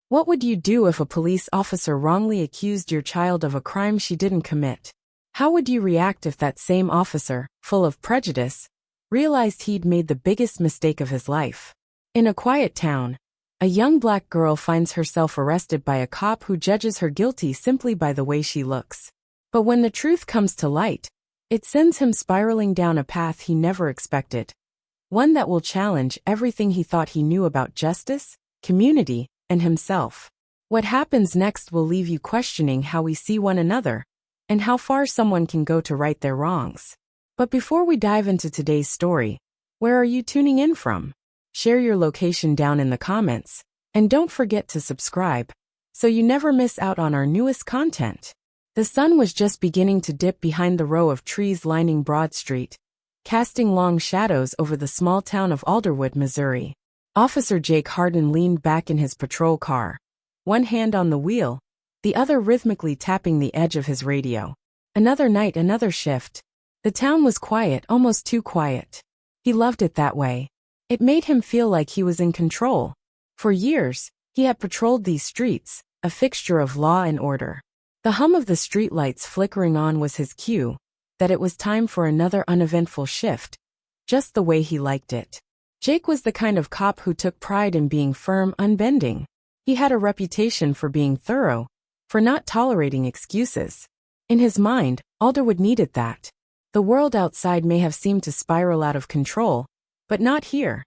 What would you do if a police officer wrongly accused your child of a crime she didn't commit? How would you react if that same officer, full of prejudice, realized he'd made the biggest mistake of his life? In a quiet town, a young black girl finds herself arrested by a cop who judges her guilty simply by the way she looks. But when the truth comes to light, it sends him spiraling down a path he never expected. One that will challenge everything he thought he knew about justice, community, and himself. What happens next will leave you questioning how we see one another, and how far someone can go to right their wrongs. But before we dive into today's story, where are you tuning in from? Share your location down in the comments, and don't forget to subscribe, so you never miss out on our newest content. The sun was just beginning to dip behind the row of trees lining Broad Street, casting long shadows over the small town of Alderwood, Missouri. Officer Jake Hardin leaned back in his patrol car, one hand on the wheel, the other rhythmically tapping the edge of his radio. Another night, another shift. The town was quiet, almost too quiet. He loved it that way. It made him feel like he was in control. For years, he had patrolled these streets, a fixture of law and order. The hum of the streetlights flickering on was his cue that it was time for another uneventful shift, just the way he liked it. Jake was the kind of cop who took pride in being firm, unbending. He had a reputation for being thorough, for not tolerating excuses. In his mind, Alderwood needed that. The world outside may have seemed to spiral out of control, but not here.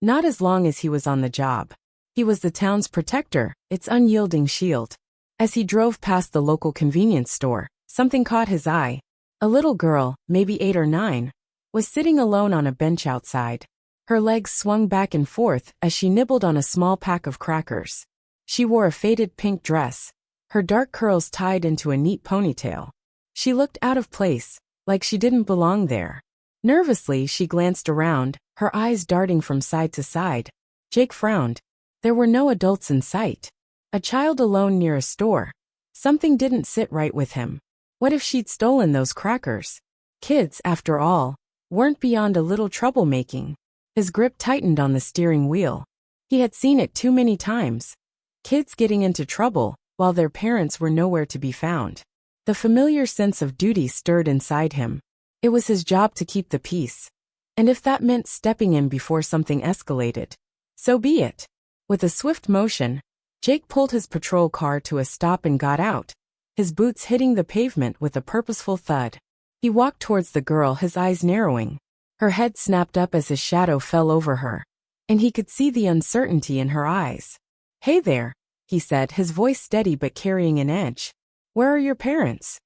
Not as long as he was on the job. He was the town's protector, its unyielding shield. As he drove past the local convenience store, something caught his eye. A little girl, maybe 8 or 9, was sitting alone on a bench outside. Her legs swung back and forth as she nibbled on a small pack of crackers. She wore a faded pink dress, her dark curls tied into a neat ponytail. She looked out of place, like she didn't belong there. Nervously, she glanced around, her eyes darting from side to side. Jake frowned. There were no adults in sight. A child alone near a store. Something didn't sit right with him. What if she'd stolen those crackers? Kids, after all, weren't beyond a little troublemaking. His grip tightened on the steering wheel. He had seen it too many times. Kids getting into trouble, while their parents were nowhere to be found. The familiar sense of duty stirred inside him. It was his job to keep the peace. And if that meant stepping in before something escalated, so be it. With a swift motion, Jake pulled his patrol car to a stop and got out, his boots hitting the pavement with a purposeful thud. He walked towards the girl, his eyes narrowing. Her head snapped up as his shadow fell over her, and he could see the uncertainty in her eyes. "Hey there," he said, his voice steady but carrying an edge. "Where are your parents?"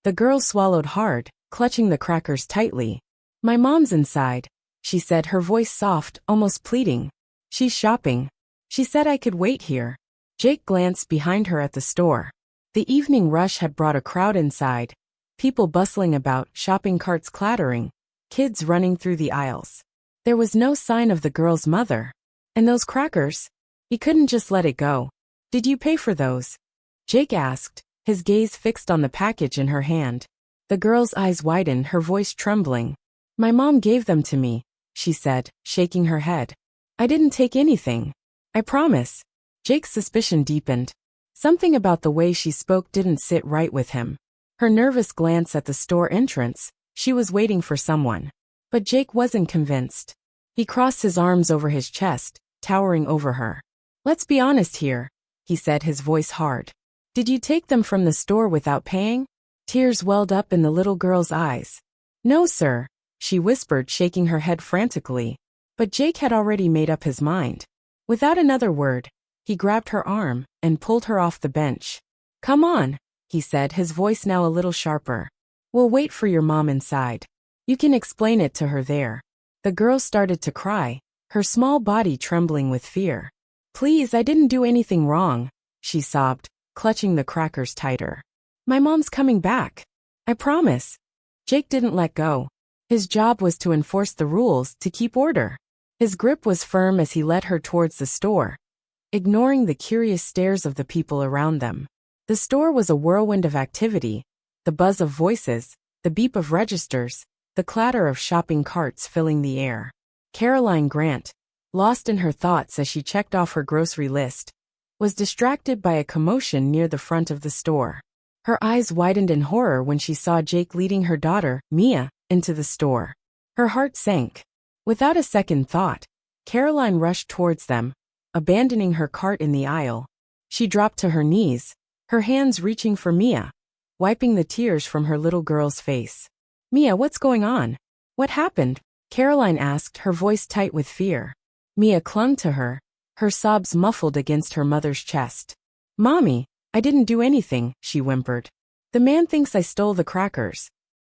The girl swallowed hard, clutching the crackers tightly. "My mom's inside," she said, her voice soft, almost pleading. "She's shopping. She said I could wait here." Jake glanced behind her at the store. The evening rush had brought a crowd inside, people bustling about, shopping carts clattering, kids running through the aisles. There was no sign of the girl's mother. And those crackers? He couldn't just let it go. "Did you pay for those?" Jake asked, his gaze fixed on the package in her hand. The girl's eyes widened, her voice trembling. "My mom gave them to me," she said, shaking her head. "I didn't take anything. I promise." Jake's suspicion deepened. Something about the way she spoke didn't sit right with him. Her nervous glance at the store entrance, she was waiting for someone. But Jake wasn't convinced. He crossed his arms over his chest, towering over her. "Let's be honest here," he said, his voice hard. "Did you take them from the store without paying?" Tears welled up in the little girl's eyes. "No, sir," she whispered, shaking her head frantically. But Jake had already made up his mind. Without another word, he grabbed her arm and pulled her off the bench. "Come on," he said, his voice now a little sharper. "We'll wait for your mom inside. You can explain it to her there." The girl started to cry, her small body trembling with fear. "Please, I didn't do anything wrong," she sobbed, clutching the crackers tighter. "My mom's coming back. I promise." Jake didn't let go. His job was to enforce the rules, to keep order. His grip was firm as he led her towards the store, ignoring the curious stares of the people around them. The store was a whirlwind of activity, the buzz of voices, the beep of registers, the clatter of shopping carts filling the air. Caroline Grant, lost in her thoughts as she checked off her grocery list, was distracted by a commotion near the front of the store. Her eyes widened in horror when she saw Jake leading her daughter, Mia, into the store. Her heart sank. Without a second thought, Caroline rushed towards them, abandoning her cart in the aisle. She dropped to her knees, her hands reaching for Mia, wiping the tears from her little girl's face. "Mia, what's going on? What happened?" Caroline asked, her voice tight with fear. Mia clung to her, her sobs muffled against her mother's chest. "Mommy, I didn't do anything," she whimpered. "The man thinks I stole the crackers."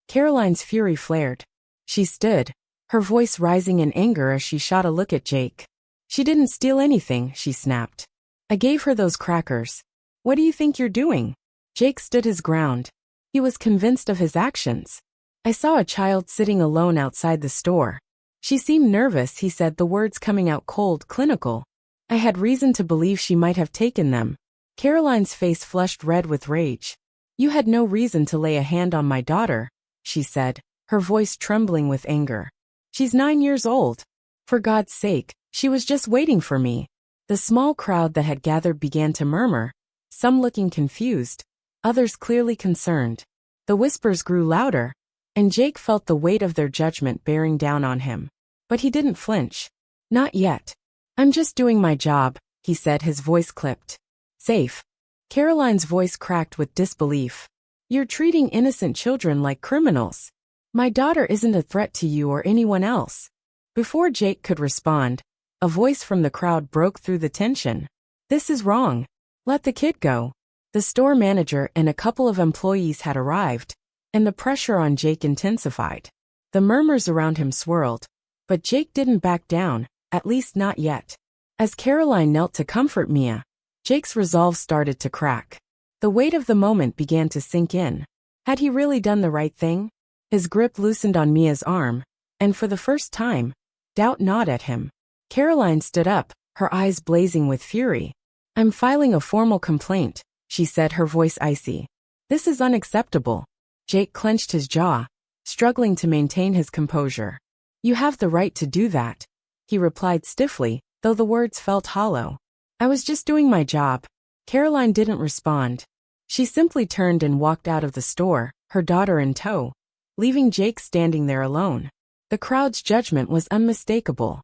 Caroline's fury flared. She stood, her voice rising in anger as she shot a look at Jake. "She didn't steal anything," she snapped. "I gave her those crackers. What do you think you're doing?" Jake stood his ground. He was convinced of his actions. "I saw a child sitting alone outside the store. She seemed nervous," he said, the words coming out cold, clinical. "I had reason to believe she might have taken them." Caroline's face flushed red with rage. "You had no reason to lay a hand on my daughter," she said, her voice trembling with anger. "She's 9 years old. For God's sake, she was just waiting for me." The small crowd that had gathered began to murmur, some looking confused, others clearly concerned. The whispers grew louder, and Jake felt the weight of their judgment bearing down on him. But he didn't flinch. "Not yet. I'm just doing my job," he said, his voice clipped. "Safe." Caroline's voice cracked with disbelief. "You're treating innocent children like criminals. My daughter isn't a threat to you or anyone else." Before Jake could respond, a voice from the crowd broke through the tension. "This is wrong. Let the kid go." The store manager and a couple of employees had arrived, and the pressure on Jake intensified. The murmurs around him swirled, but Jake didn't back down, at least not yet. As Caroline knelt to comfort Mia, Jake's resolve started to crack. The weight of the moment began to sink in. Had he really done the right thing? His grip loosened on Mia's arm, and for the first time, doubt gnawed at him. Caroline stood up, her eyes blazing with fury. "I'm filing a formal complaint," she said, her voice icy. "This is unacceptable." Jake clenched his jaw, struggling to maintain his composure. "You have the right to do that," he replied stiffly, though the words felt hollow. "I was just doing my job." Caroline didn't respond. She simply turned and walked out of the store, her daughter in tow, leaving Jake standing there alone. The crowd's judgment was unmistakable.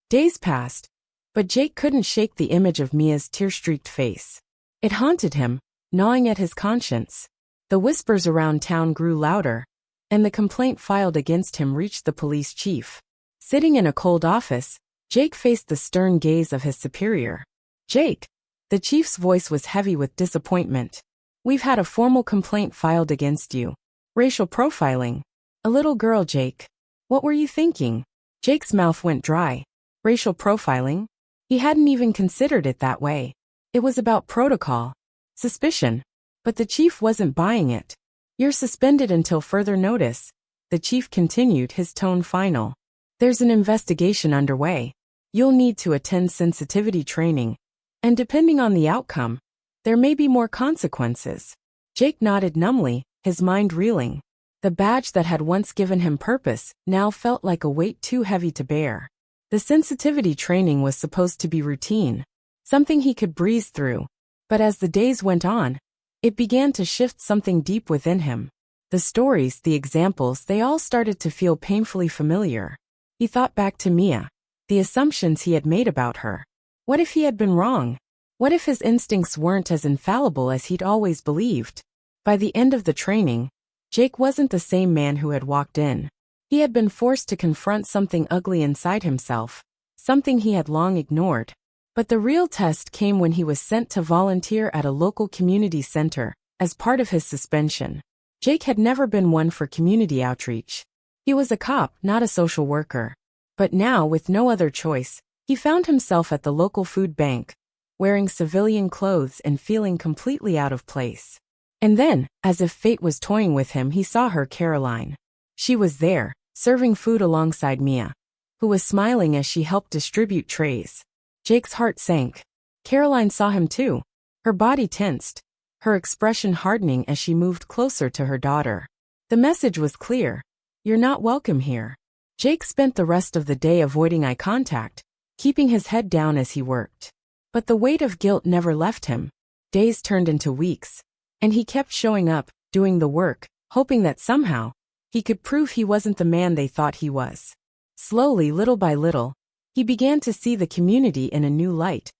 Days passed, but Jake couldn't shake the image of Mia's tear-streaked face. It haunted him, gnawing at his conscience. The whispers around town grew louder, and the complaint filed against him reached the police chief. Sitting in a cold office, Jake faced the stern gaze of his superior. "Jake," the chief's voice was heavy with disappointment. "We've had a formal complaint filed against you. Racial profiling." "A little girl, Jake. What were you thinking?" Jake's mouth went dry. Racial profiling? He hadn't even considered it that way. It was about protocol. Suspicion. But the chief wasn't buying it. "You're suspended until further notice," the chief continued, his tone final. "There's an investigation underway. You'll need to attend sensitivity training. And depending on the outcome, there may be more consequences." Jake nodded numbly, his mind reeling. The badge that had once given him purpose now felt like a weight too heavy to bear. The sensitivity training was supposed to be routine, something he could breeze through. But as the days went on, it began to shift something deep within him. The stories, the examples, they all started to feel painfully familiar. He thought back to Mia, the assumptions he had made about her. What if he had been wrong? What if his instincts weren't as infallible as he'd always believed? By the end of the training, Jake wasn't the same man who had walked in. He had been forced to confront something ugly inside himself, something he had long ignored. But the real test came when he was sent to volunteer at a local community center, as part of his suspension. Jake had never been one for community outreach. He was a cop, not a social worker. But now, with no other choice, he found himself at the local food bank, wearing civilian clothes and feeling completely out of place. And then, as if fate was toying with him, he saw her, Caroline. She was there, serving food alongside Mia, who was smiling as she helped distribute trays. Jake's heart sank. Caroline saw him too. Her body tensed, her expression hardening as she moved closer to her daughter. The message was clear. "You're not welcome here." Jake spent the rest of the day avoiding eye contact, keeping his head down as he worked. But the weight of guilt never left him. Days turned into weeks. And he kept showing up, doing the work, hoping that somehow, he could prove he wasn't the man they thought he was. Slowly, little by little, he began to see the community in a new light.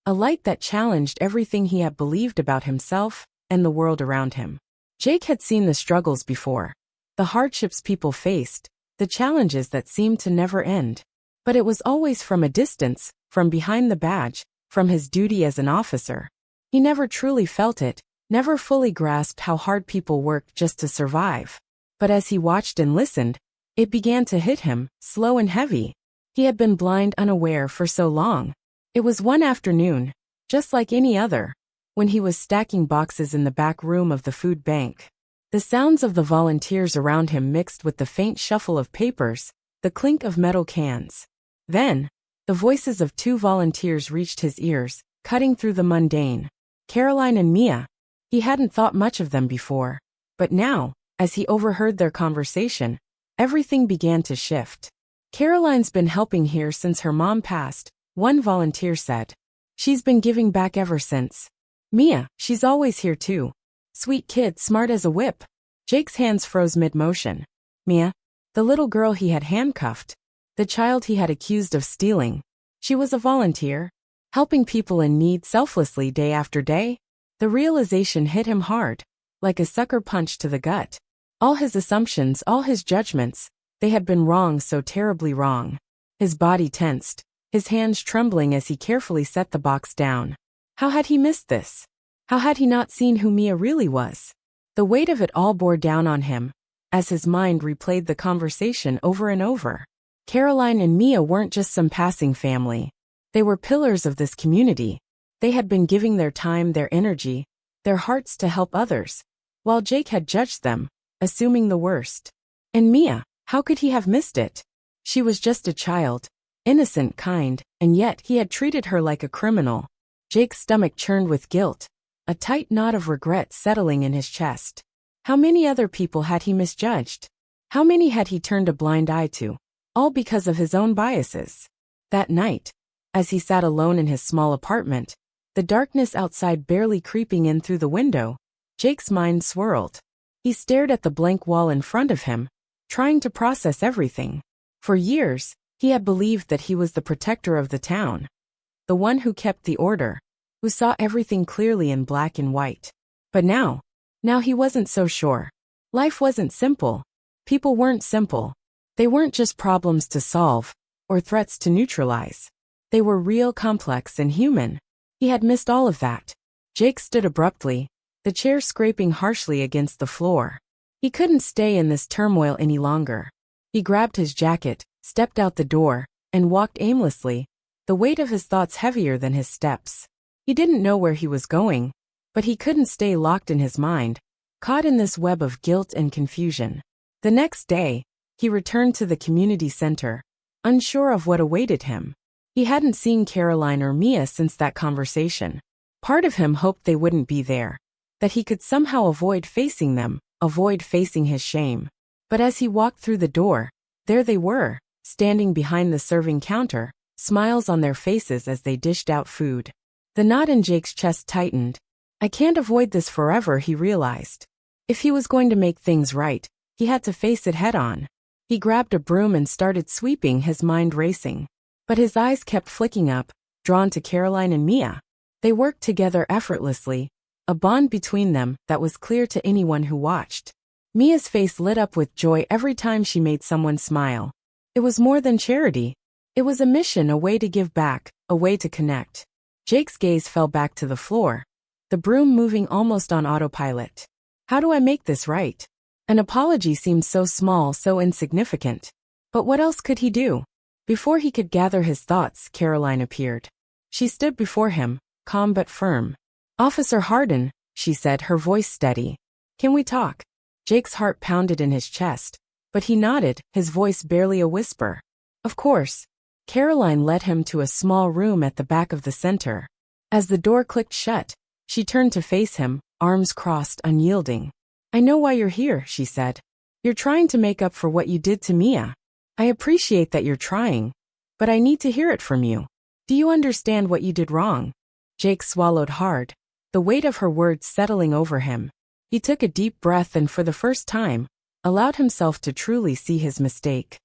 A light that challenged everything he had believed about himself and the world around him. Jake had seen the struggles before. The hardships people faced, the challenges that seemed to never end. But it was always from a distance, from behind the badge, from his duty as an officer. He never truly felt it, never fully grasped how hard people worked just to survive. But as he watched and listened, it began to hit him, slow and heavy. He had been blind, unaware for so long. It was one afternoon, just like any other, when he was stacking boxes in the back room of the food bank. The sounds of the volunteers around him mixed with the faint shuffle of papers, the clink of metal cans. Then, the voices of two volunteers reached his ears, cutting through the mundane. Caroline and Mia. He hadn't thought much of them before. But now, as he overheard their conversation, everything began to shift. Caroline's been helping here since her mom passed, one volunteer said. She's been giving back ever since. Mia, she's always here too. Sweet kid, smart as a whip. Jake's hands froze mid-motion. Mia, the little girl he had handcuffed, the child he had accused of stealing. She was a volunteer, helping people in need selflessly day after day. The realization hit him hard, like a sucker punch to the gut. All his assumptions, all his judgments, they had been wrong, so terribly wrong. His body tensed, his hands trembling as he carefully set the box down. How had he missed this? How had he not seen who Mia really was? The weight of it all bore down on him, as his mind replayed the conversation over and over. Caroline and Mia weren't just some passing family. They were pillars of this community. They had been giving their time, their energy, their hearts to help others, while Jake had judged them, assuming the worst. And Mia, how could he have missed it? She was just a child, innocent, kind, and yet he had treated her like a criminal. Jake's stomach churned with guilt, a tight knot of regret settling in his chest. How many other people had he misjudged? How many had he turned a blind eye to? All because of his own biases. That night, as he sat alone in his small apartment, the darkness outside barely creeping in through the window, Jake's mind swirled. He stared at the blank wall in front of him, trying to process everything. For years, he had believed that he was the protector of the town, the one who kept the order, who saw everything clearly in black and white. But now he wasn't so sure. Life wasn't simple. People weren't simple. They weren't just problems to solve, or threats to neutralize. They were real, complex, and human. He had missed all of that. Jake stood abruptly, the chair scraping harshly against the floor. He couldn't stay in this turmoil any longer. He grabbed his jacket, stepped out the door, and walked aimlessly, the weight of his thoughts heavier than his steps. He didn't know where he was going, but he couldn't stay locked in his mind, caught in this web of guilt and confusion. The next day, he returned to the community center, unsure of what awaited him. He hadn't seen Caroline or Mia since that conversation. Part of him hoped they wouldn't be there, that he could somehow avoid facing them, avoid facing his shame. But as he walked through the door, there they were, standing behind the serving counter, smiles on their faces as they dished out food. The knot in Jake's chest tightened. I can't avoid this forever, he realized. If he was going to make things right, he had to face it head on. He grabbed a broom and started sweeping, his mind racing. But his eyes kept flicking up, drawn to Caroline and Mia. They worked together effortlessly, a bond between them that was clear to anyone who watched. Mia's face lit up with joy every time she made someone smile. It was more than charity. It was a mission, a way to give back, a way to connect. Jake's gaze fell back to the floor, the broom moving almost on autopilot. How do I make this right? An apology seemed so small, so insignificant. But what else could he do? Before he could gather his thoughts, Caroline appeared. She stood before him, calm but firm. Officer Hardin, she said, her voice steady. Can we talk? Jake's heart pounded in his chest, but he nodded, his voice barely a whisper. Of course. Caroline led him to a small room at the back of the center. As the door clicked shut, she turned to face him, arms crossed, unyielding. I know why you're here, she said. You're trying to make up for what you did to Mia. I appreciate that you're trying, but I need to hear it from you. Do you understand what you did wrong? Jake swallowed hard, the weight of her words settling over him. He took a deep breath and for the first time, allowed himself to truly see his mistake.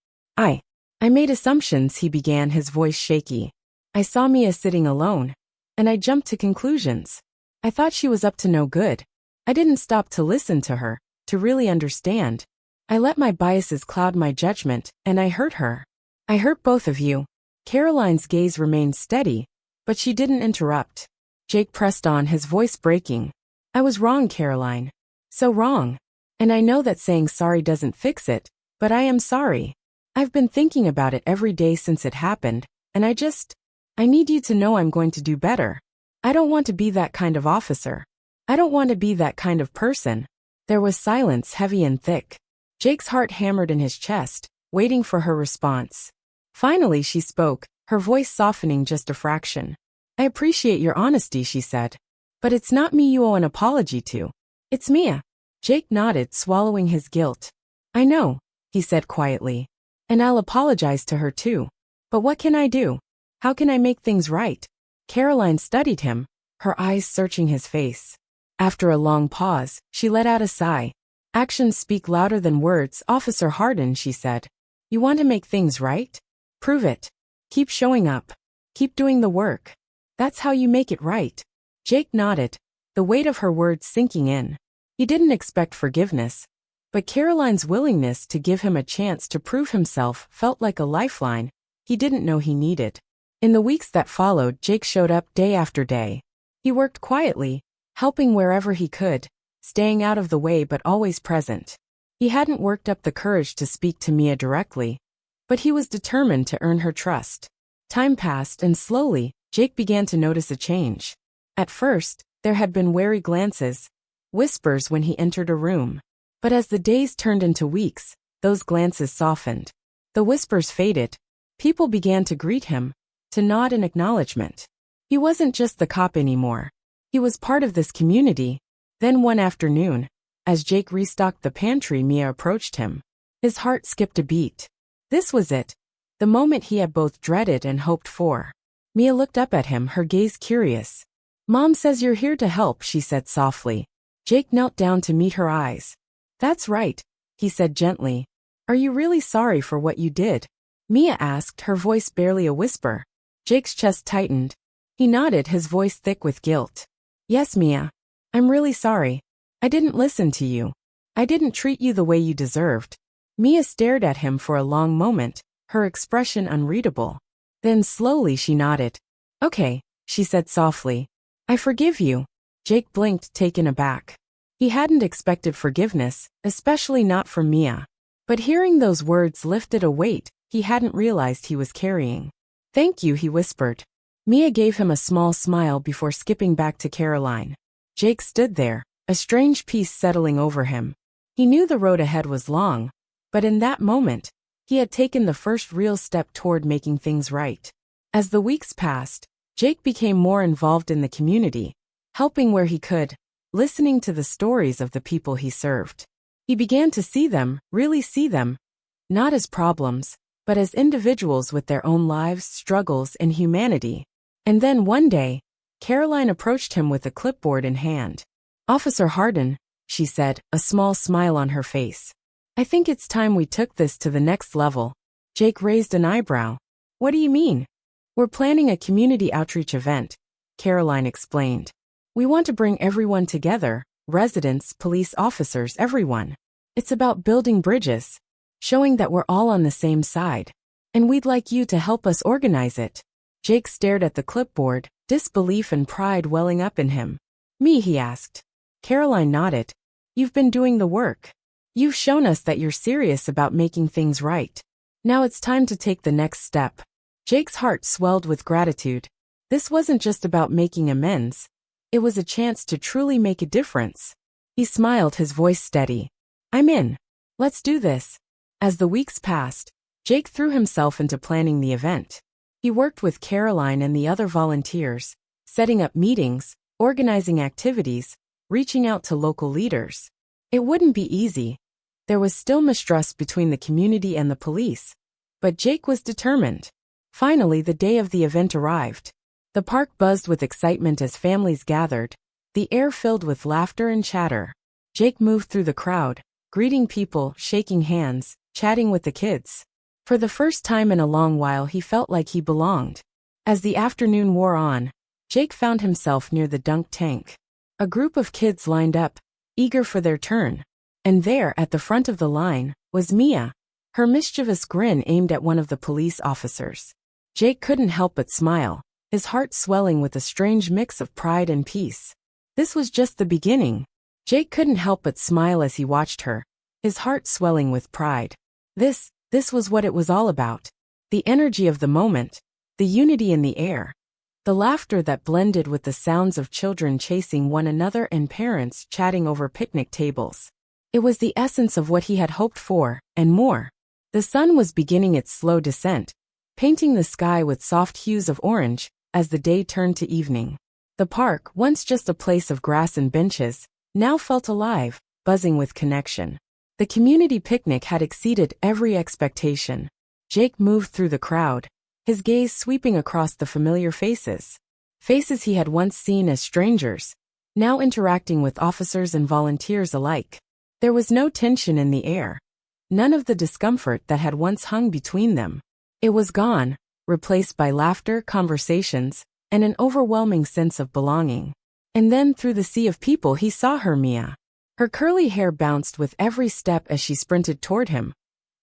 I made assumptions, he began, his voice shaky. I saw Mia sitting alone, and I jumped to conclusions. I thought she was up to no good. I didn't stop to listen to her, to really understand. I let my biases cloud my judgment, and I hurt her. I hurt both of you. Caroline's gaze remained steady, but she didn't interrupt. Jake pressed on, his voice breaking. I was wrong, Caroline. So wrong. And I know that saying sorry doesn't fix it, but I am sorry. I've been thinking about it every day since it happened, and I need you to know I'm going to do better. I don't want to be that kind of officer. I don't want to be that kind of person. There was silence, heavy and thick. Jake's heart hammered in his chest, waiting for her response. Finally she spoke, her voice softening just a fraction. I appreciate your honesty, she said. But it's not me you owe an apology to. It's Mia. Jake nodded, swallowing his guilt. I know, he said quietly. And I'll apologize to her too. But what can I do? How can I make things right? Caroline studied him, her eyes searching his face. After a long pause, she let out a sigh. Actions speak louder than words, Officer Hardin, she said. You want to make things right? Prove it. Keep showing up. Keep doing the work. That's how you make it right. Jake nodded, the weight of her words sinking in. He didn't expect forgiveness, but Caroline's willingness to give him a chance to prove himself felt like a lifeline he didn't know he needed. In the weeks that followed, Jake showed up day after day. He worked quietly, helping wherever he could, staying out of the way but always present. He hadn't worked up the courage to speak to Mia directly, but he was determined to earn her trust. Time passed and slowly, Jake began to notice a change. At first, there had been wary glances, whispers when he entered a room. But as the days turned into weeks, those glances softened. The whispers faded. People began to greet him, to nod in acknowledgement. He wasn't just the cop anymore. He was part of this community. Then one afternoon, as Jake restocked the pantry, Mia approached him. His heart skipped a beat. This was it, the moment he had both dreaded and hoped for. Mia looked up at him, her gaze curious. Mom says you're here to help, she said softly. Jake knelt down to meet her eyes. That's right, he said gently. Are you really sorry for what you did? Mia asked, her voice barely a whisper. Jake's chest tightened. He nodded, his voice thick with guilt. Yes, Mia. I'm really sorry. I didn't listen to you. I didn't treat you the way you deserved. Mia stared at him for a long moment, her expression unreadable. Then slowly she nodded. Okay, she said softly. I forgive you. Jake blinked, taken aback. He hadn't expected forgiveness, especially not from Mia. But hearing those words lifted a weight he hadn't realized he was carrying. Thank you, he whispered. Mia gave him a small smile before skipping back to Caroline. Jake stood there, a strange peace settling over him. He knew the road ahead was long, but in that moment, he had taken the first real step toward making things right. As the weeks passed, Jake became more involved in the community, helping where he could, listening to the stories of the people he served. He began to see them, really see them, not as problems, but as individuals with their own lives, struggles, and humanity. And then one day, Caroline approached him with a clipboard in hand. Officer Hardin, she said, a small smile on her face. I think it's time we took this to the next level. Jake raised an eyebrow. What do you mean? We're planning a community outreach event, Caroline explained. We want to bring everyone together, residents, police officers, everyone. It's about building bridges, showing that we're all on the same side. And we'd like you to help us organize it. Jake stared at the clipboard, disbelief and pride welling up in him. Me, he asked. Caroline nodded. You've been doing the work. You've shown us that you're serious about making things right. Now it's time to take the next step. Jake's heart swelled with gratitude. This wasn't just about making amends. It was a chance to truly make a difference. He smiled, his voice steady. I'm in. Let's do this. As the weeks passed, Jake threw himself into planning the event. He worked with Caroline and the other volunteers, setting up meetings, organizing activities, reaching out to local leaders. It wouldn't be easy. There was still mistrust between the community and the police, but Jake was determined. Finally, the day of the event arrived. The park buzzed with excitement as families gathered, the air filled with laughter and chatter. Jake moved through the crowd, greeting people, shaking hands, chatting with the kids. For the first time in a long while he felt like he belonged. As the afternoon wore on, Jake found himself near the dunk tank. A group of kids lined up, eager for their turn. And there, at the front of the line, was Mia, her mischievous grin aimed at one of the police officers. Jake couldn't help but smile, his heart swelling with a strange mix of pride and peace. This was just the beginning. Jake couldn't help but smile as he watched her, his heart swelling with pride. This was what it was all about. The energy of the moment, the unity in the air, the laughter that blended with the sounds of children chasing one another and parents chatting over picnic tables. It was the essence of what he had hoped for, and more. The sun was beginning its slow descent, painting the sky with soft hues of orange as the day turned to evening. The park, once just a place of grass and benches, now felt alive, buzzing with connection. The community picnic had exceeded every expectation. Jake moved through the crowd, his gaze sweeping across the familiar faces. Faces he had once seen as strangers, now interacting with officers and volunteers alike. There was no tension in the air, none of the discomfort that had once hung between them. It was gone, replaced by laughter, conversations, and an overwhelming sense of belonging. And then through the sea of people he saw her, Mia. Her curly hair bounced with every step as she sprinted toward him,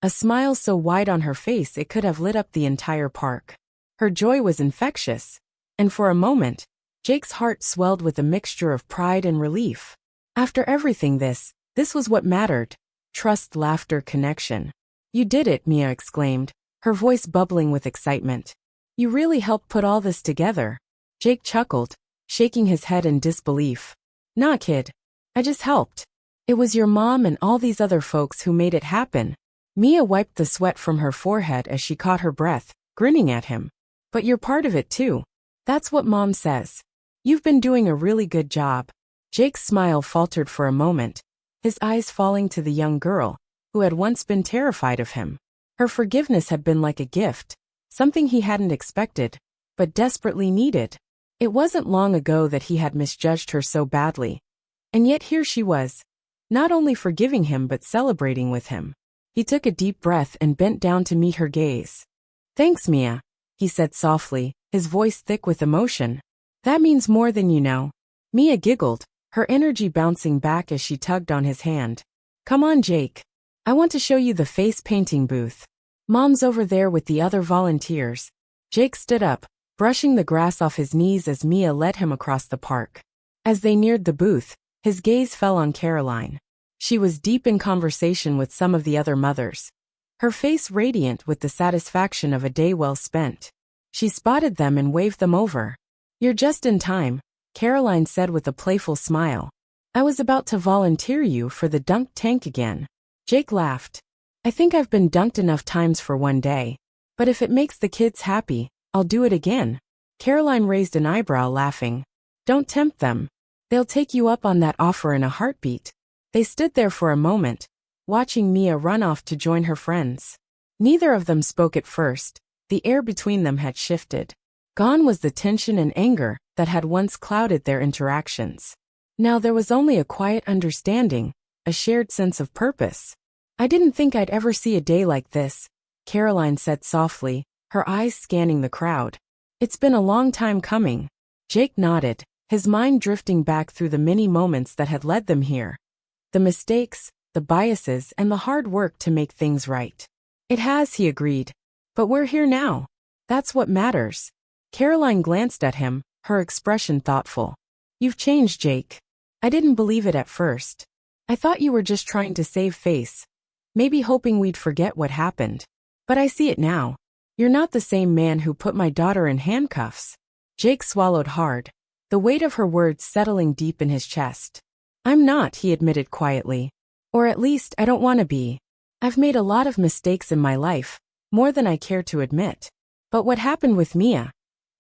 a smile so wide on her face it could have lit up the entire park. Her joy was infectious, and for a moment, Jake's heart swelled with a mixture of pride and relief. After everything this was what mattered. Trust, laughter, connection. You did it, Mia exclaimed, her voice bubbling with excitement. You really helped put all this together. Jake chuckled, shaking his head in disbelief. Nah, kid. I just helped. It was your mom and all these other folks who made it happen. Mia wiped the sweat from her forehead as she caught her breath, grinning at him. But you're part of it too. That's what Mom says. You've been doing a really good job. Jake's smile faltered for a moment, his eyes falling to the young girl, who had once been terrified of him. Her forgiveness had been like a gift, something he hadn't expected, but desperately needed. It wasn't long ago that he had misjudged her so badly. And yet here she was, not only forgiving him but celebrating with him. He took a deep breath and bent down to meet her gaze. Thanks, Mia, he said softly, his voice thick with emotion. That means more than you know. Mia giggled, her energy bouncing back as she tugged on his hand. Come on, Jake. I want to show you the face painting booth. Mom's over there with the other volunteers. Jake stood up, brushing the grass off his knees as Mia led him across the park. As they neared the booth, his gaze fell on Caroline. She was deep in conversation with some of the other mothers, her face radiant with the satisfaction of a day well spent. She spotted them and waved them over. You're just in time, Caroline said with a playful smile. I was about to volunteer you for the dunk tank again. Jake laughed. I think I've been dunked enough times for one day. But if it makes the kids happy, I'll do it again. Caroline raised an eyebrow, laughing. Don't tempt them. They'll take you up on that offer in a heartbeat. They stood there for a moment, watching Mia run off to join her friends. Neither of them spoke at first. The air between them had shifted. Gone was the tension and anger that had once clouded their interactions. Now there was only a quiet understanding, a shared sense of purpose. I didn't think I'd ever see a day like this, Caroline said softly, her eyes scanning the crowd. It's been a long time coming. Jake nodded, his mind drifting back through the many moments that had led them here. The mistakes, the biases, and the hard work to make things right. It has, he agreed. But we're here now. That's what matters. Caroline glanced at him, her expression thoughtful. You've changed, Jake. I didn't believe it at first. I thought you were just trying to save face, maybe hoping we'd forget what happened. But I see it now. You're not the same man who put my daughter in handcuffs. Jake swallowed hard, the weight of her words settling deep in his chest. I'm not, he admitted quietly. Or at least I don't want to be. I've made a lot of mistakes in my life, more than I care to admit. But what happened with Mia?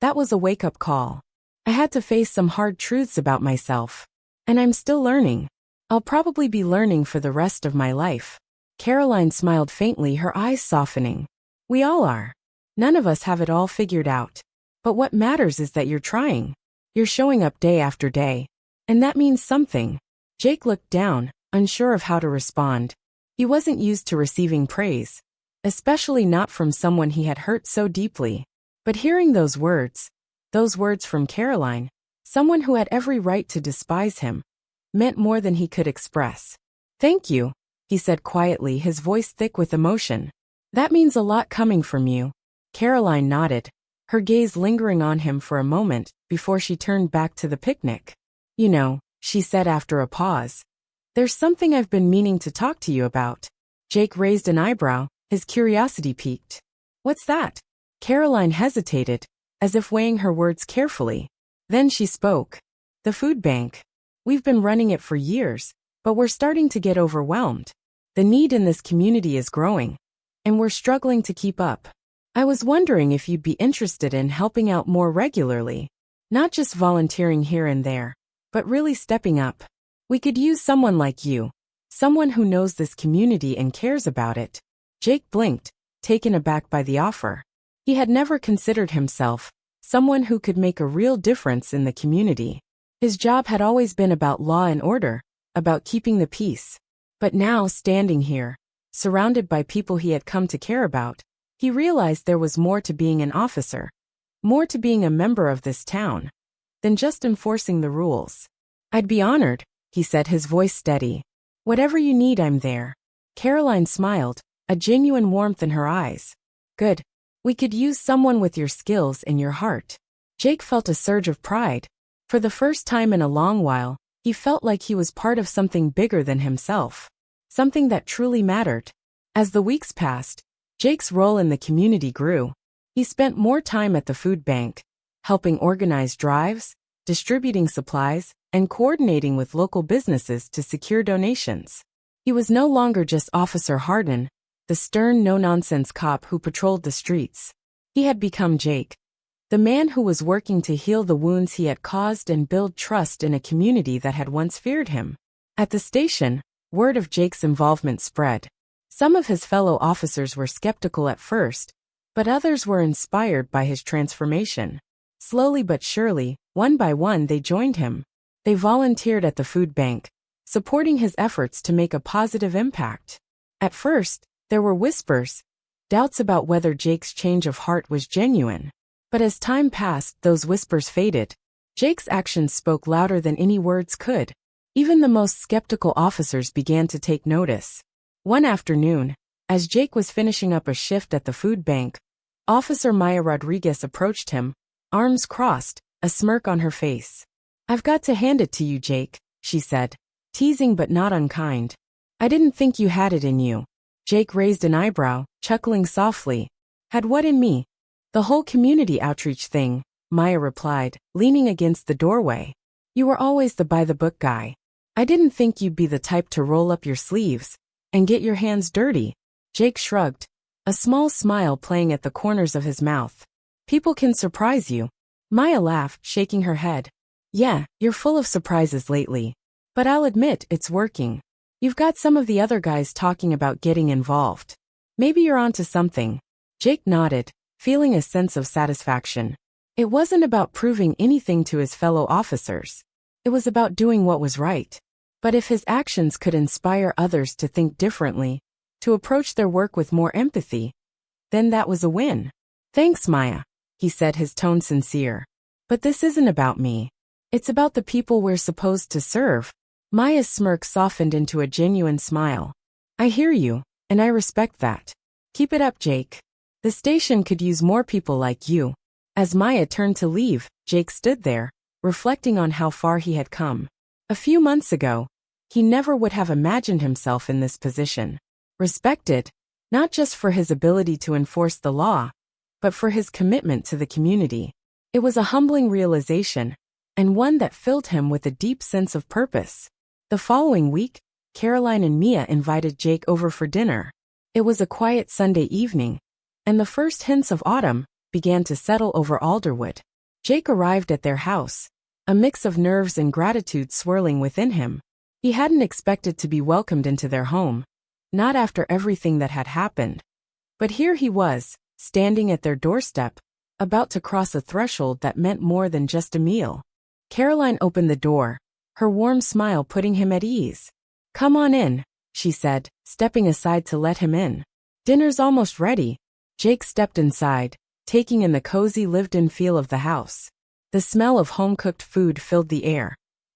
That was a wake-up call. I had to face some hard truths about myself. And I'm still learning. I'll probably be learning for the rest of my life. Caroline smiled faintly, her eyes softening. We all are. None of us have it all figured out. But what matters is that you're trying. You're showing up day after day. And that means something. Jake looked down, unsure of how to respond. He wasn't used to receiving praise, especially not from someone he had hurt so deeply. But hearing those words from Caroline, someone who had every right to despise him, meant more than he could express. "Thank you," he said quietly, his voice thick with emotion. "That means a lot coming from you." Caroline nodded, her gaze lingering on him for a moment before she turned back to the picnic. "You know," she said after a pause, "there's something I've been meaning to talk to you about." Jake raised an eyebrow, his curiosity piqued. "What's that?" Caroline hesitated, as if weighing her words carefully. Then she spoke. "The food bank. We've been running it for years, but we're starting to get overwhelmed. The need in this community is growing, and we're struggling to keep up. I was wondering if you'd be interested in helping out more regularly, not just volunteering here and there, but really stepping up. We could use someone like you, someone who knows this community and cares about it." Jake blinked, taken aback by the offer. He had never considered himself someone who could make a real difference in the community. His job had always been about law and order, about keeping the peace. But now, standing here, surrounded by people he had come to care about, he realized there was more to being an officer, more to being a member of this town, than just enforcing the rules. "I'd be honored," he said, his voice steady. "Whatever you need, I'm there." Caroline smiled, a genuine warmth in her eyes. "Good. We could use someone with your skills and your heart." Jake felt a surge of pride. For the first time in a long while, he felt like he was part of something bigger than himself, something that truly mattered. As the weeks passed, Jake's role in the community grew. He spent more time at the food bank, helping organize drives, distributing supplies, and coordinating with local businesses to secure donations. He was no longer just Officer Hardin, the stern, no-nonsense cop who patrolled the streets. He had become Jake, the man who was working to heal the wounds he had caused and build trust in a community that had once feared him. At the station, word of Jake's involvement spread. Some of his fellow officers were skeptical at first, but others were inspired by his transformation. Slowly but surely, one by one, they joined him. They volunteered at the food bank, supporting his efforts to make a positive impact. At first, there were whispers, doubts about whether Jake's change of heart was genuine. But as time passed, those whispers faded. Jake's actions spoke louder than any words could. Even the most skeptical officers began to take notice. One afternoon, as Jake was finishing up a shift at the food bank, Officer Maya Rodriguez approached him, arms crossed, a smirk on her face. "I've got to hand it to you, Jake," she said, teasing but not unkind. "I didn't think you had it in you." Jake raised an eyebrow, chuckling softly. "Had what in me?" "The whole community outreach thing," Maya replied, leaning against the doorway. "You were always the by-the-book guy. I didn't think you'd be the type to roll up your sleeves and get your hands dirty." Jake shrugged, a small smile playing at the corners of his mouth. "People can surprise you." Maya laughed, shaking her head. "Yeah, you're full of surprises lately. But I'll admit, it's working. You've got some of the other guys talking about getting involved. Maybe you're onto something." Jake nodded, feeling a sense of satisfaction. It wasn't about proving anything to his fellow officers. It was about doing what was right. But if his actions could inspire others to think differently, to approach their work with more empathy, then that was a win. "Thanks, Maya," he said, his tone sincere. "But this isn't about me. It's about the people we're supposed to serve." Maya's smirk softened into a genuine smile. "I hear you, and I respect that. Keep it up, Jake. The station could use more people like you." As Maya turned to leave, Jake stood there, reflecting on how far he had come. A few months ago, he never would have imagined himself in this position. Respected, not just for his ability to enforce the law, but for his commitment to the community. It was a humbling realization, and one that filled him with a deep sense of purpose. The following week, Caroline and Mia invited Jake over for dinner. It was a quiet Sunday evening, and the first hints of autumn began to settle over Alderwood. Jake arrived at their house, a mix of nerves and gratitude swirling within him. He hadn't expected to be welcomed into their home, not after everything that had happened. But here he was, standing at their doorstep, about to cross a threshold that meant more than just a meal. Caroline opened the door, her warm smile putting him at ease. "Come on in," she said, stepping aside to let him in. "Dinner's almost ready." Jake stepped inside, taking in the cozy lived-in feel of the house. The smell of home-cooked food filled the air,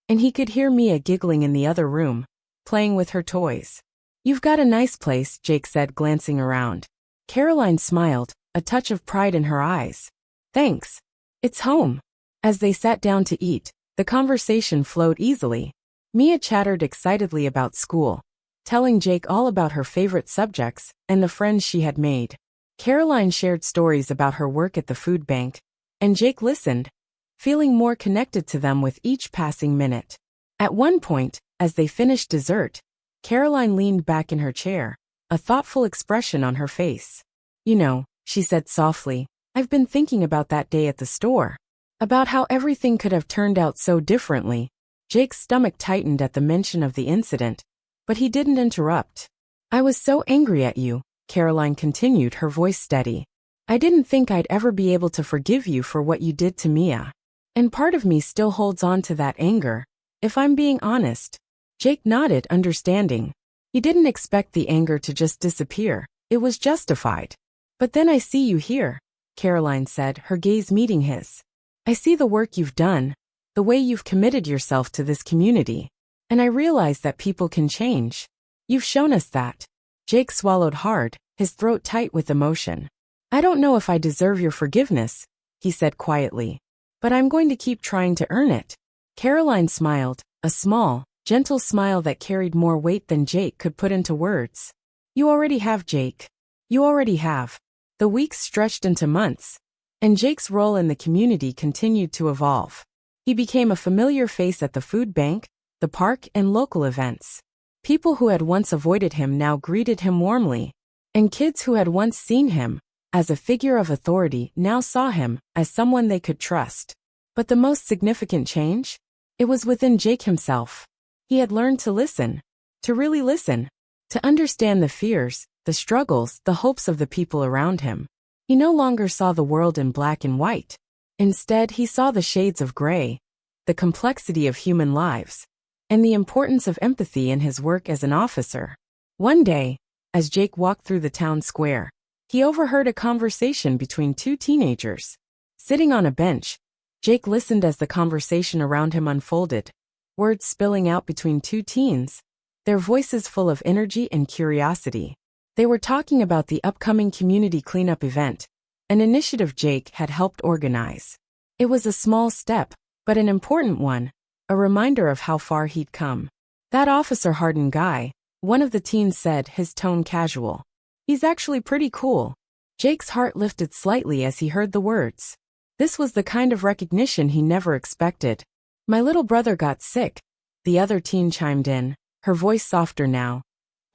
and he could hear Mia giggling in the other room, playing with her toys. "You've got a nice place," Jake said, glancing around. Caroline smiled, a touch of pride in her eyes. "Thanks. It's home." As they sat down to eat, the conversation flowed easily. Mia chattered excitedly about school, telling Jake all about her favorite subjects and the friends she had made. Caroline shared stories about her work at the food bank, and Jake listened, feeling more connected to them with each passing minute. At one point, as they finished dessert, Caroline leaned back in her chair, a thoughtful expression on her face. "You know," she said softly, "I've been thinking about that day at the store. About how everything could have turned out so differently." Jake's stomach tightened at the mention of the incident, but he didn't interrupt. "I was so angry at you," Caroline continued, her voice steady. "I didn't think I'd ever be able to forgive you for what you did to Mia. And part of me still holds on to that anger, if I'm being honest." Jake nodded, understanding. He didn't expect the anger to just disappear. It was justified. "But then I see you here," Caroline said, her gaze meeting his. "I see the work you've done, the way you've committed yourself to this community. And I realize that people can change. You've shown us that." Jake swallowed hard, his throat tight with emotion. "I don't know if I deserve your forgiveness," he said quietly. "But I'm going to keep trying to earn it." Caroline smiled, a small, gentle smile that carried more weight than Jake could put into words. "You already have, Jake. You already have." The weeks stretched into months, and Jake's role in the community continued to evolve. He became a familiar face at the food bank, the park, and local events. People who had once avoided him now greeted him warmly, and kids who had once seen him as a figure of authority now saw him as someone they could trust. But the most significant change? It was within Jake himself. He had learned to listen, to really listen, to understand the fears, the struggles, the hopes of the people around him. He no longer saw the world in black and white. Instead, he saw the shades of gray, the complexity of human lives, and the importance of empathy in his work as an officer. One day, as Jake walked through the town square, he overheard a conversation between two teenagers. Sitting on a bench, Jake listened as the conversation around him unfolded, words spilling out between two teens, their voices full of energy and curiosity. They were talking about the upcoming community cleanup event, an initiative Jake had helped organize. It was a small step, but an important one, a reminder of how far he'd come. "That Officer Harden guy," one of the teens said, his tone casual. "He's actually pretty cool." Jake's heart lifted slightly as he heard the words. This was the kind of recognition he never expected. "My little brother got sick," the other teen chimed in, her voice softer now.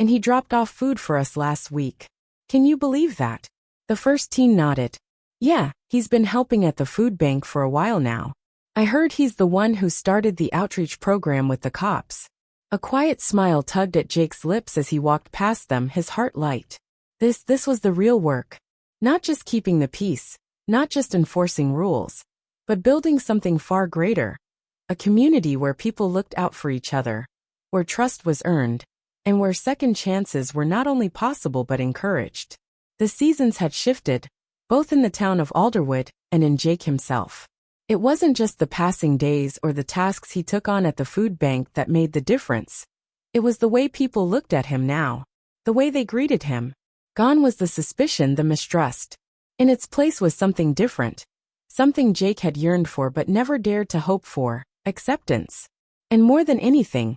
"And he dropped off food for us last week. Can you believe that?" The first teen nodded. "Yeah, he's been helping at the food bank for a while now. I heard he's the one who started the outreach program with the cops." A quiet smile tugged at Jake's lips as he walked past them, his heart light. This was the real work. Not just keeping the peace, not just enforcing rules, but building something far greater. A community where people looked out for each other, where trust was earned, and where second chances were not only possible but encouraged. The seasons had shifted, both in the town of Alderwood and in Jake himself. It wasn't just the passing days or the tasks he took on at the food bank that made the difference. It was the way people looked at him now, the way they greeted him. Gone was the suspicion, the mistrust. In its place was something different, something Jake had yearned for but never dared to hope for: acceptance. And more than anything,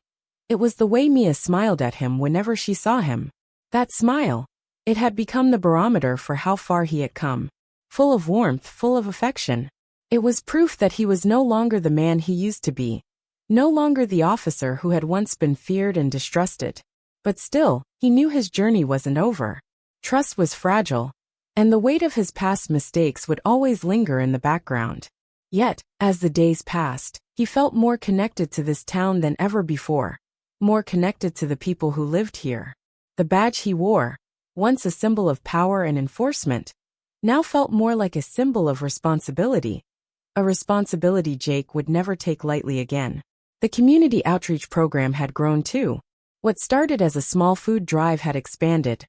it was the way Mia smiled at him whenever she saw him. That smile, it had become the barometer for how far he had come. Full of warmth, full of affection. It was proof that he was no longer the man he used to be, no longer the officer who had once been feared and distrusted. But still, he knew his journey wasn't over. Trust was fragile, and the weight of his past mistakes would always linger in the background. Yet, as the days passed, he felt more connected to this town than ever before, more connected to the people who lived here. The badge he wore, once a symbol of power and enforcement, now felt more like a symbol of responsibility. A responsibility Jake would never take lightly again. The community outreach program had grown too. What started as a small food drive had expanded.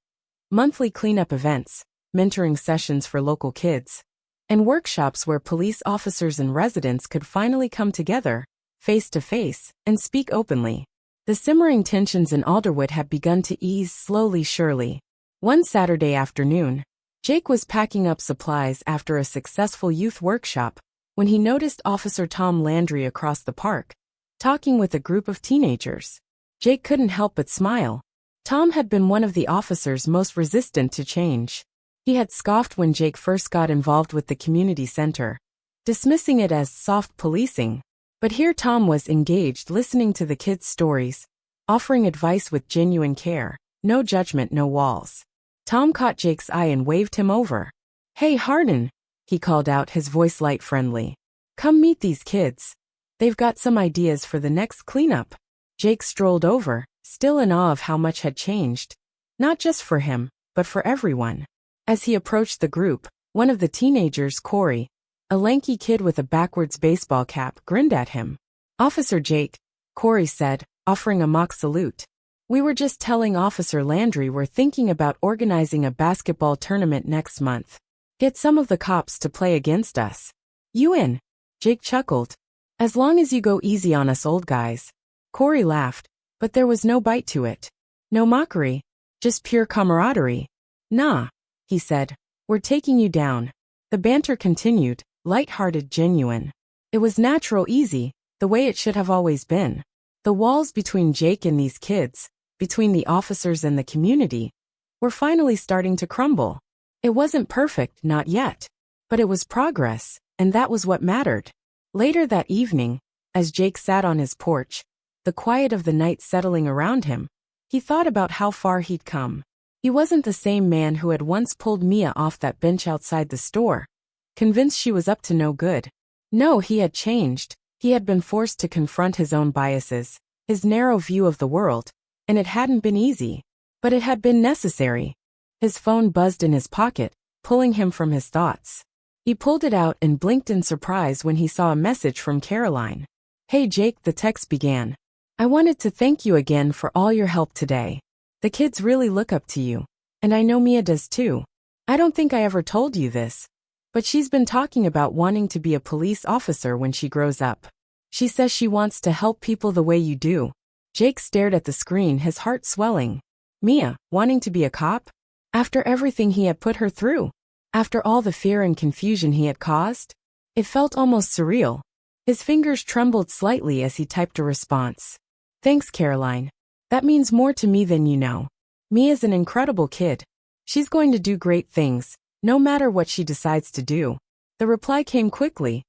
Monthly cleanup events, mentoring sessions for local kids, and workshops where police officers and residents could finally come together, face to face, and speak openly. The simmering tensions in Alderwood had begun to ease slowly surely. One Saturday afternoon, Jake was packing up supplies after a successful youth workshop when he noticed Officer Tom Landry across the park, talking with a group of teenagers. Jake couldn't help but smile. Tom had been one of the officers most resistant to change. He had scoffed when Jake first got involved with the community center, dismissing it as soft policing. But here Tom was engaged, listening to the kids' stories, offering advice with genuine care, no judgment, no walls. Tom caught Jake's eye and waved him over. "Hey, Hardin," he called out, his voice light friendly. "Come meet these kids. They've got some ideas for the next cleanup." Jake strolled over, still in awe of how much had changed. Not just for him, but for everyone. As he approached the group, one of the teenagers, Corey, a lanky kid with a backwards baseball cap, grinned at him. "Officer Jake," Corey said, offering a mock salute. "We were just telling Officer Landry we're thinking about organizing a basketball tournament next month. Get some of the cops to play against us. You in?" Jake chuckled. "As long as you go easy on us old guys." Corey laughed, but there was no bite to it. No mockery, just pure camaraderie. "Nah," he said, "we're taking you down." The banter continued, light-hearted, genuine. It was natural, easy, the way it should have always been. The walls between Jake and these kids, between the officers and the community, were finally starting to crumble. It wasn't perfect, not yet. But it was progress, and that was what mattered. Later that evening, as Jake sat on his porch, the quiet of the night settling around him, he thought about how far he'd come. He wasn't the same man who had once pulled Mia off that bench outside the store, convinced she was up to no good. No, he had changed. He had been forced to confront his own biases, his narrow view of the world, and it hadn't been easy. But it had been necessary. His phone buzzed in his pocket, pulling him from his thoughts. He pulled it out and blinked in surprise when he saw a message from Caroline. "Hey Jake," the text began. "I wanted to thank you again for all your help today. The kids really look up to you, and I know Mia does too. I don't think I ever told you this, but she's been talking about wanting to be a police officer when she grows up. She says she wants to help people the way you do." Jake stared at the screen, his heart swelling. Mia, wanting to be a cop? After everything he had put her through? After all the fear and confusion he had caused? It felt almost surreal. His fingers trembled slightly as he typed a response. "Thanks, Caroline. That means more to me than you know. Mia's an incredible kid. She's going to do great things, no matter what she decides to do." The reply came quickly.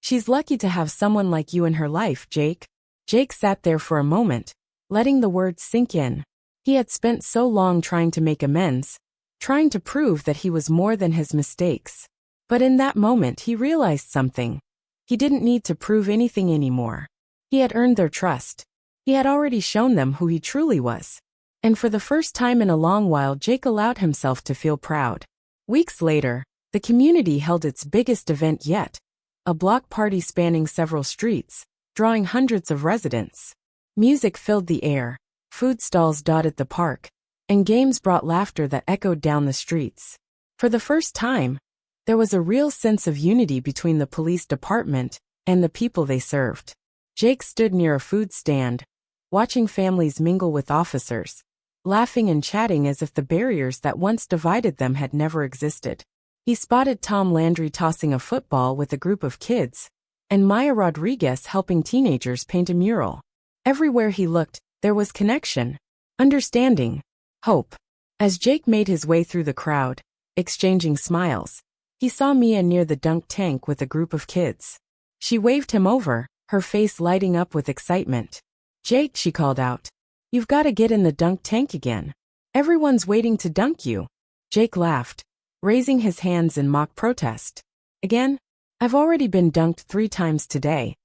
"She's lucky to have someone like you in her life, Jake." Jake sat there for a moment, letting the words sink in. He had spent so long trying to make amends, trying to prove that he was more than his mistakes. But in that moment he realized something. He didn't need to prove anything anymore. He had earned their trust. He had already shown them who he truly was. And for the first time in a long while, Jake allowed himself to feel proud. Weeks later, the community held its biggest event yet, a block party spanning several streets, drawing hundreds of residents. Music filled the air, food stalls dotted the park, and games brought laughter that echoed down the streets. For the first time, there was a real sense of unity between the police department and the people they served. Jake stood near a food stand, watching families mingle with officers, laughing and chatting as if the barriers that once divided them had never existed. He spotted Tom Landry tossing a football with a group of kids, and Maya Rodriguez helping teenagers paint a mural. Everywhere he looked, there was connection, understanding, hope. As Jake made his way through the crowd, exchanging smiles, he saw Mia near the dunk tank with a group of kids. She waved him over, her face lighting up with excitement. "Jake," she called out, "you've got to get in the dunk tank again. Everyone's waiting to dunk you." Jake laughed, raising his hands in mock protest. "Again? I've already been dunked 3 times today."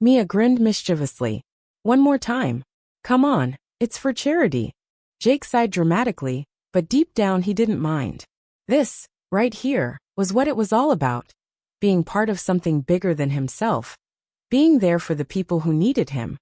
Mia grinned mischievously. "One more time. Come on, it's for charity." Jake sighed dramatically, but deep down he didn't mind. This, right here, was what it was all about. Being part of something bigger than himself. Being there for the people who needed him.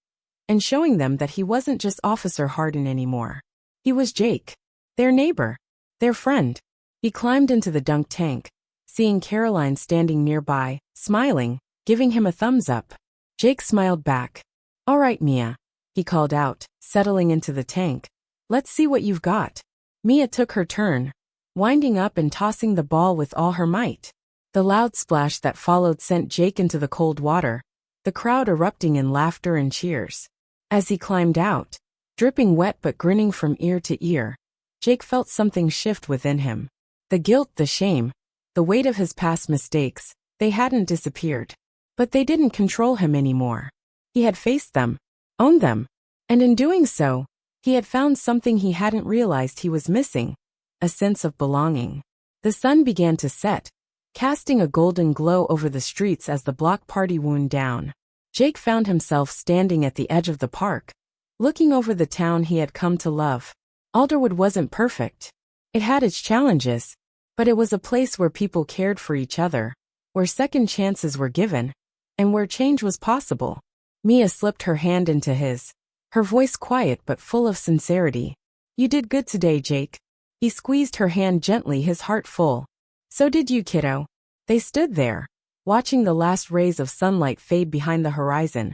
And showing them that he wasn't just Officer Hardin anymore. He was Jake. Their neighbor. Their friend. He climbed into the dunk tank, seeing Caroline standing nearby, smiling, giving him a thumbs up. Jake smiled back. "All right, Mia," he called out, settling into the tank. "Let's see what you've got." Mia took her turn, winding up and tossing the ball with all her might. The loud splash that followed sent Jake into the cold water, the crowd erupting in laughter and cheers. As he climbed out, dripping wet but grinning from ear to ear, Jake felt something shift within him. The guilt, the shame, the weight of his past mistakes, they hadn't disappeared. But they didn't control him anymore. He had faced them, owned them, and in doing so, he had found something he hadn't realized he was missing, a sense of belonging. The sun began to set, casting a golden glow over the streets as the block party wound down. Jake found himself standing at the edge of the park, looking over the town he had come to love. Alderwood wasn't perfect. It had its challenges, but it was a place where people cared for each other, where second chances were given, and where change was possible. Mia slipped her hand into his, her voice quiet but full of sincerity. "You did good today, Jake." He squeezed her hand gently, his heart full. "So did you, kiddo." They stood there, watching the last rays of sunlight fade behind the horizon,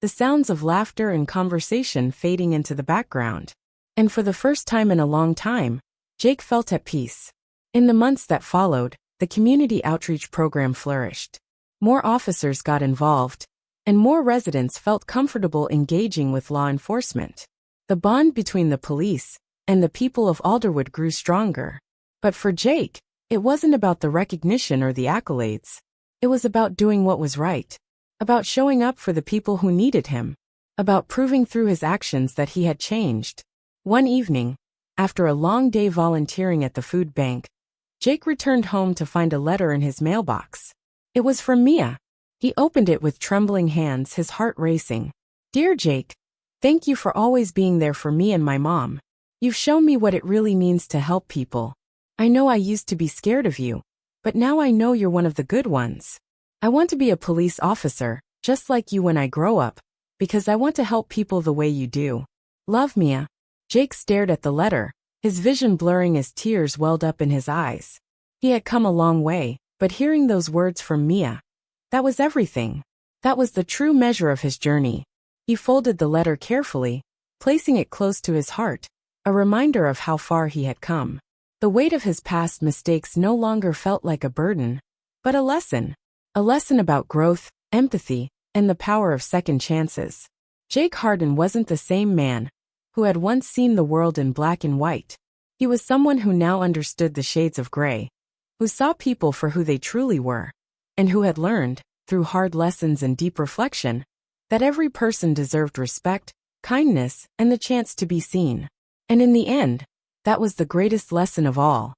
the sounds of laughter and conversation fading into the background. And for the first time in a long time, Jake felt at peace. In the months that followed, the community outreach program flourished. More officers got involved, and more residents felt comfortable engaging with law enforcement. The bond between the police and the people of Alderwood grew stronger. But for Jake, it wasn't about the recognition or the accolades. It was about doing what was right, about showing up for the people who needed him, about proving through his actions that he had changed. One evening, after a long day volunteering at the food bank, Jake returned home to find a letter in his mailbox. It was from Mia. He opened it with trembling hands, his heart racing. "Dear Jake, thank you for always being there for me and my mom. You've shown me what it really means to help people. I know I used to be scared of you, but now I know you're one of the good ones. I want to be a police officer, just like you when I grow up, because I want to help people the way you do. Love, Mia." Jake stared at the letter, his vision blurring as tears welled up in his eyes. He had come a long way, but hearing those words from Mia, that was everything. That was the true measure of his journey. He folded the letter carefully, placing it close to his heart, a reminder of how far he had come. The weight of his past mistakes no longer felt like a burden, but a lesson about growth, empathy, and the power of second chances. Jake Hardin wasn't the same man who had once seen the world in black and white. He was someone who now understood the shades of gray, who saw people for who they truly were, and who had learned, through hard lessons and deep reflection, that every person deserved respect, kindness, and the chance to be seen. And in the end, that was the greatest lesson of all.